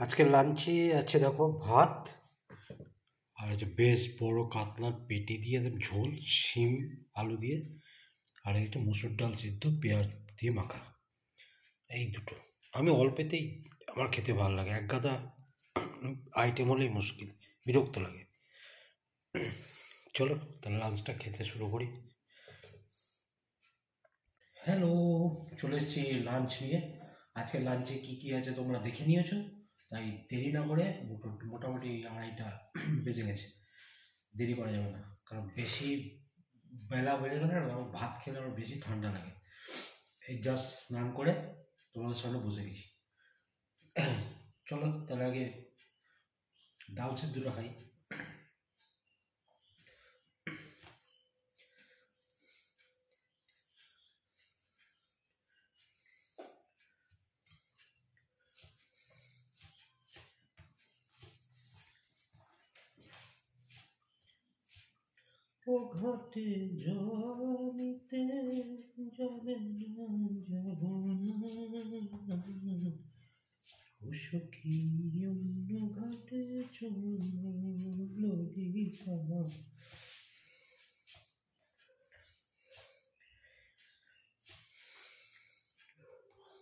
আজকে লাঞ্চে আছে দেখো ভাত আর এই যে বেশ বড় কাতলার পেটি দিয়ে একদম ঝোল শিম আলু দিয়ে আর একটা মসুর ডাল সিদ্ধ পেঁয়াজ দিয়ে মাখা। এই দুটো আমি অল্পেতেই আমার খেতে ভালো লাগে, এক গাদা আইটেম হলেই মুশকিল, বিরক্ত লাগে। চলো তাহলে লাঞ্চটা খেতে শুরু করি। হ্যালো, চলে এসেছি লাঞ্চ নিয়ে। আজকে লাঞ্চে কি কি আছে তোমরা দেখে নিয়েছো, তাই দেরি না করে মোটামুটি 2:30 বেজে গেছে। দেরি করা যাবে না, কারণ বেশি বেলা বেড়ে গেলে না আমার ভাত খেলে আমার বেশি ঠান্ডা লাগে। এই জাস্ট স্নান করে তোমাদের সামনে বসে গেছি। চলো তাহলে আগে ডাল সিদ্ধটা খাই। ও ঘাটে জল নিতে জলে যাব না, ও সখী অন্য ঘাটে চলো ললিতা।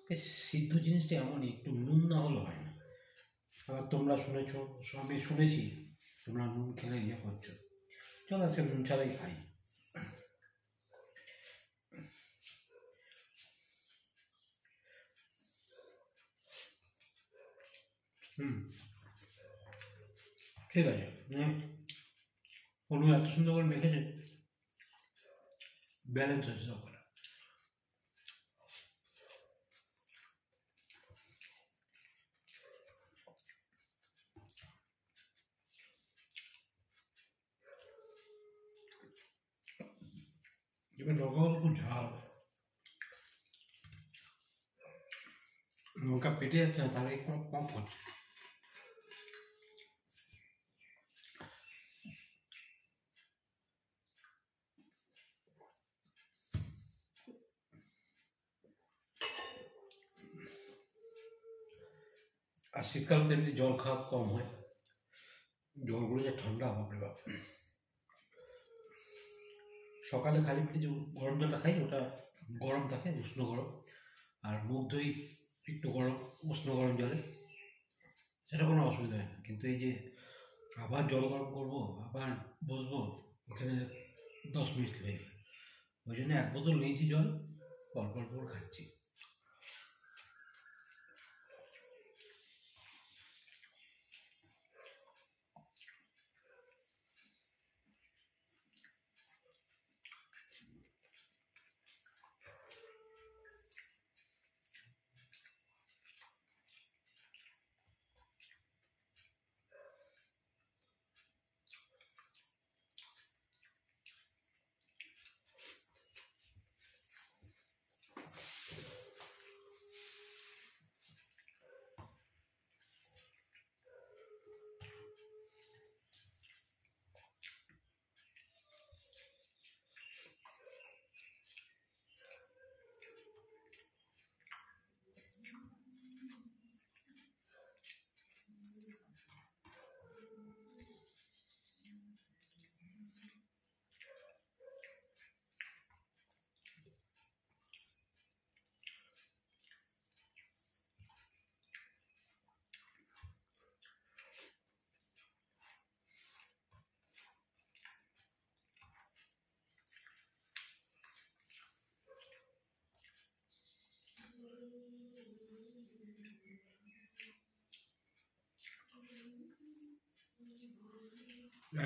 বেশ সিদ্ধ জিনিসটা এমনই, একটু নুন না হলে হয় না। আবার তোমরা শুনেছো, আমি শুনেছি তোমরা নুন খেলে ইয়ে করছো। চলো আজকে নুন ছাড়াই খাই। ঠিক আছে, অনু এত সুন্দর করে মেখেছে, ব্যালেন্স আছে সব করে। এবার লঙ্কাগুলো খুব ঝাল, লঙ্কা পেটে যাচ্ছে না, তাহলে একটু কম করছে। আর শীতকালে তো এমনি জল খাওয়া কম হয়, জলগুলো যে ঠান্ডা, বাপরে বাপ। সকালে খালি পেটে যে গরম জলটা খাই ওটা গরম থাকে, উষ্ণ গরম। আর মুখ ধুই একটু গরম উষ্ণ গরম জলে, সেটা কোনো অসুবিধা হয় না। কিন্তু এই যে আবার জল গরম করবো, আবার বসবো, ওখানে 10 মিনিট হয়ে যায়। ওই জন্য 1 বোতল নিয়েছি জল, অল্প অল্প করে খাচ্ছি।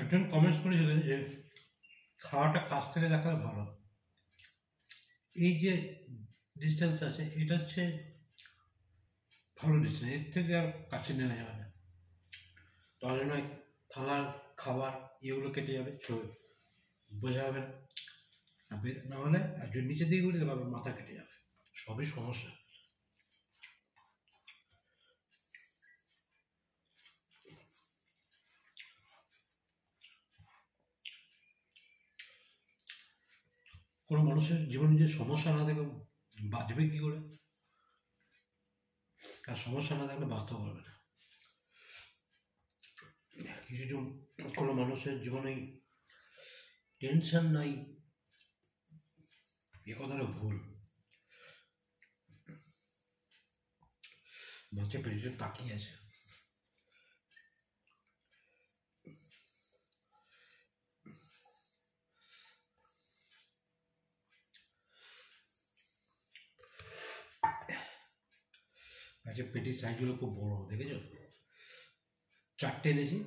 একজন কমেন্টস করেছিলেন যে খাওয়াটা কাছ থেকে দেখালে ভালো। এই যে ডিস্টেন্স আছে এটা হচ্ছে ভালো ডিস্টেন্স, এর থেকে আর কাছে নেওয়া যাবে না। তাহলে নয় থালার খাবার এগুলো কেটে যাবে, বোঝা যাবে না। না হলে একজন নিচে দিয়ে ঘুরে যাবে, মাথা কেটে যাবে, সবই সমস্যা। কোনো মানুষের জীবনে যে সমস্যা না থাকে বাঁচবে কি করে? আর সমস্যা না থাকলে বাঁচতে পারবে না। কিছু কোনো মানুষের জীবনে টেনশন নাই, এ কথাটা ভুল। মাঝে পেছনে তাকিয়ে আছে। আচ্ছা, পেটির সাইজগুলো খুব বড়, দেখেছো? 4টে এনেছি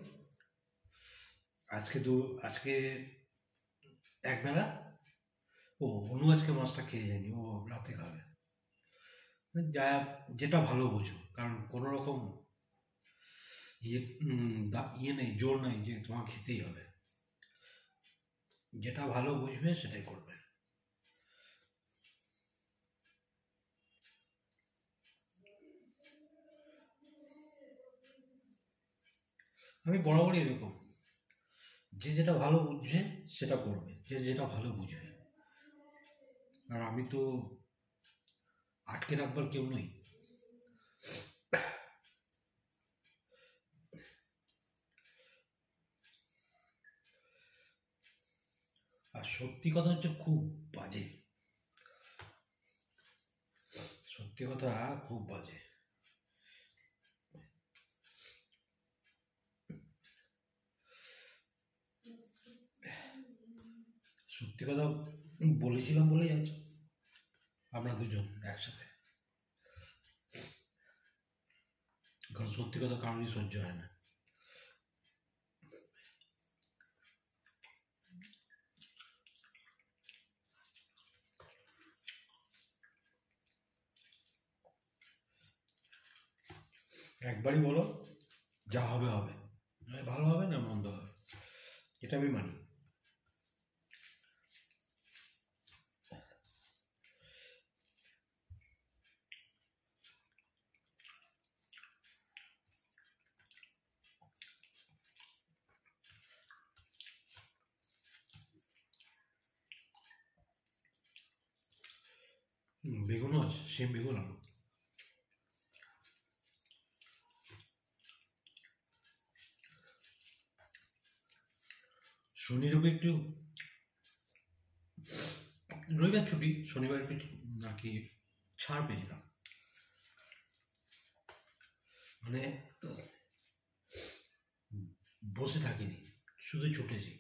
আজকে একবেলা। অনু আজকে মাছটা খেয়ে যায়নি, ও রাতে খাবে। যা, যেটা ভালো বোঝো, কারণ কোনো রকম ইয়ে নেই, জোর নাই যে তোমার খেতেই হবে। যেটা ভালো বুঝবে সেটাই করবে। আমি বরাবরই এরকম, যে যেটা ভালো বুঝবে সেটা করবে, যে যেটা ভালো বুঝবে। আর আমি তো আটকে রাখবার কেউ নই। আর সত্যি কথা হচ্ছে খুব বাজে, সত্যি কথা খুব বাজে। সত্যি কথা বলেছিলাম বলেই আজ আমরা দুজন একসাথে, কারণ সত্যি কথা কারোরই সহ্য হয় না। একবারই বলো, যা হবে হবে, ভালো হবে না মন্দ হবে, এটা আমি মানি। বেগুনও আছে, সেম বেগুন আলু। শনি রবি একটু, রবিবার ছুটি, শনিবার একটু নাকি ছাড় পেয়েছিলাম, মানে বসে থাকিনি, শুধু ছুটেছি।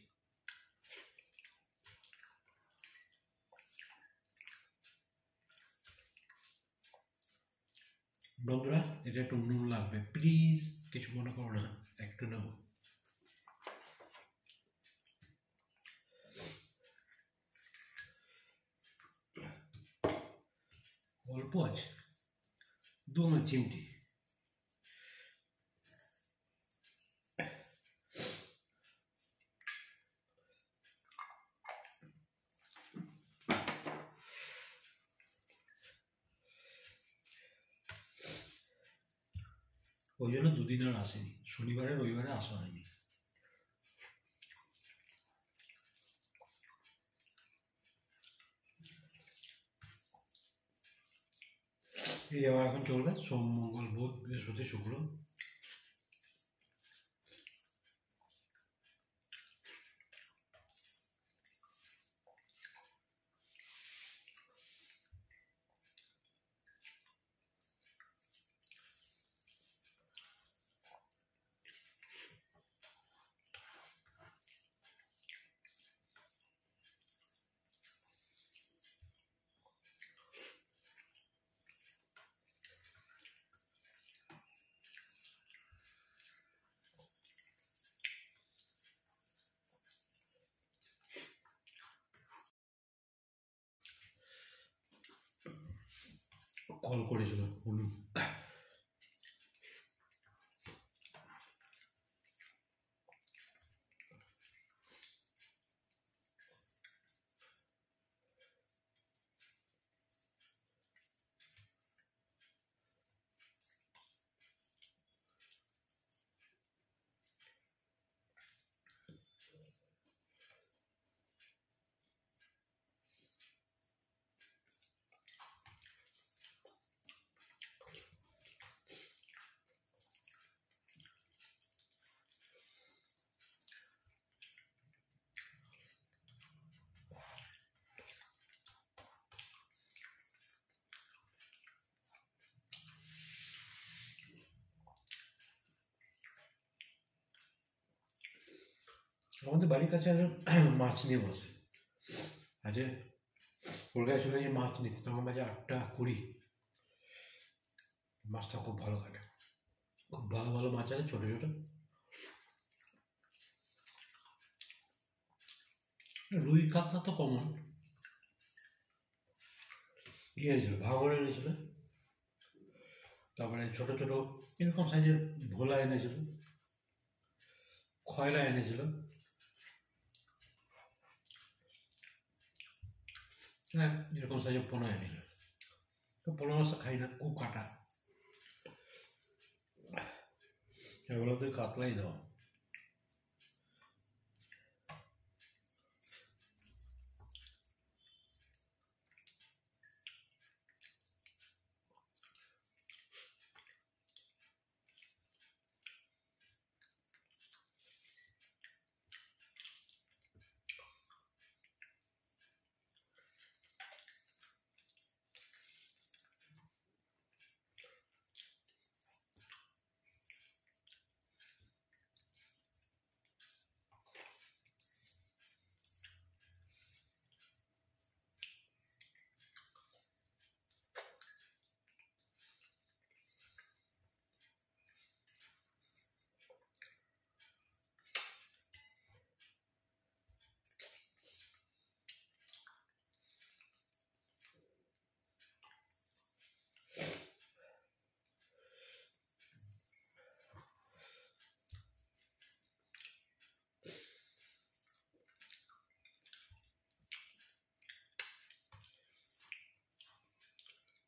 বন্ধুরা, এটা একটু নুন লাগবে প্লিজ, কিছু মনে করো না, একটু নেব। অল্প আছে, 2 চিমটি। ওই জন্য দুদিন আর আসেনি, শনিবারে রবিবারে আসা হয়নি। এই আবার এখন চলবে সোম মঙ্গল বুধ বৃহস্পতি শুক্র। কল করেছিল বলুন। আমাদের বাড়ির কাছে মাছ নিয়ে বসে। আজকে কলকাতায় চলে যে মাছ নিতে, তখন বাজে 8:20। মাছটা খুব ভালো কাটে, খুব ভালো ভালো মাছ আছে, ছোটো ছোটো। রুই কাতলা তো কমন। এনেছিল, ভাঙড় এনেছিল, তারপরে ছোট ছোট এরকম সাইজের ভোলা এনেছিল, খয়রা এনেছিল, হ্যাঁ এরকম সাইজের পোনা এনেছিল। তো পোনা মাছটা খাই না, খুব কাটা, এগুলো তো কাতলাই দেওয়া।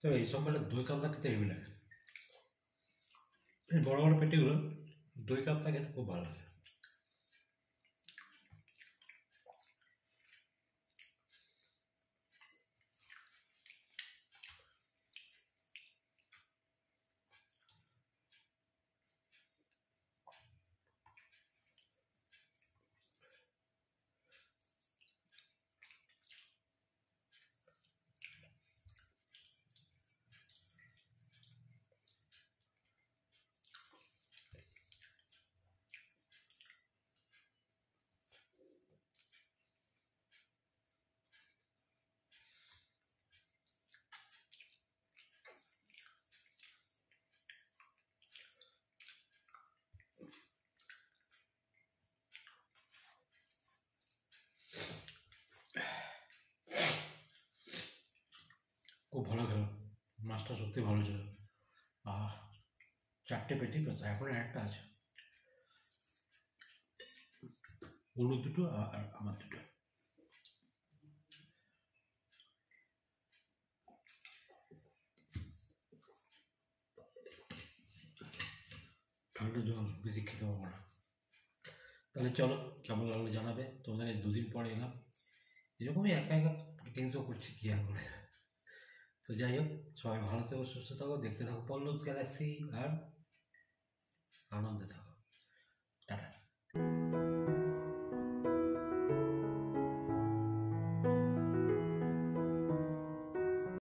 তো এইসব মানে দই কাতলা খেতে হেভি লাগে, এই বড় বড় পেটিগুলো দই কাতলা খেতে খুব ভালো লাগে। খুব ভালো খেলো, মাছটা সত্যি ভালো ছিল। 4টে পেটি পেয়েছে, এখন একটা আছে, হলুদ দুটো আর আমার দুটো। ঠান্ডা জল বেশি খেতে পারবো না। তাহলে চলো, কেমন লাগলো জানাবে। তোমাদের এই 2 দিন পরে এলাম, এরকমই একা একা টেনশন করছি কি আর করে। তো যাই হোক, সবাই ভালো থেকো, সুস্থ থাকো, দেখতে থাকো পল্লবস গ্যালাক্সি আর আনন্দে থাকো। টাটা।